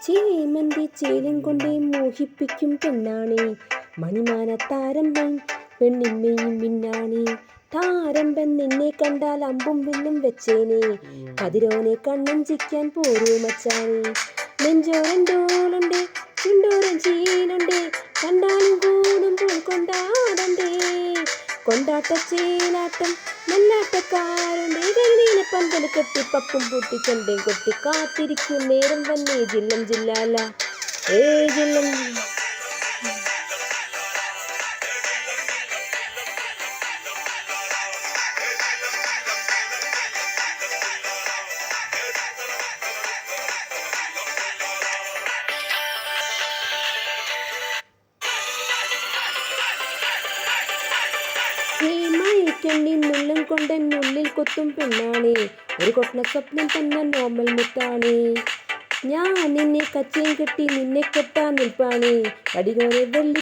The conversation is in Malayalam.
ചേമന്തി ചേലും കൊണ്ടേ മോഹിപ്പിക്കും പെണ്ണാണേ, മണിമാനത്താരമ്പൻ പെണ്ണിന്മയും മിന്നാണേ. താരമ്പൻ നിന്നെ കണ്ടാൽ അമ്പും വില്ലും വെച്ചേനെ, കതിരോനെ കണ്ണഞ്ചിക്കാൻ പോരൂ മച്ചാനെ. നെഞ്ചോരണ്ടോളുണ്ട് ചുണ്ടോരം ചീലുണ്ട്, കണ്ടാലും കൂടുമ്പോൾ കൊണ്ടാടണ്ടേ. കൊണ്ടാട്ടച്ചേലാട്ടം നല്ലാട്ടക്കാരുണ്ട്, കൈനീല പന്തൽ കെട്ടി പപ്പും പൂട്ടി ചെണ്ടയും കൊട്ടി കാത്തിരിക്കും നേരം വന്നേ ജില്ലം ജില്ലാല ഏ ജില്ലം. ുള്ളും കൊണ്ടെന്നുള്ളിൽ കൊത്തും പെണ്ണാണേ, ഒരു കൊട്ടണ സ്വപ്നം തന്നെ നോർമൽ മുത്താണേ. ഞാൻ നിന്നെ കച്ചയും കെട്ടി നിന്നെ കെട്ടാൻ നിൽപ്പാണേ, അടികോരെ വെള്ളി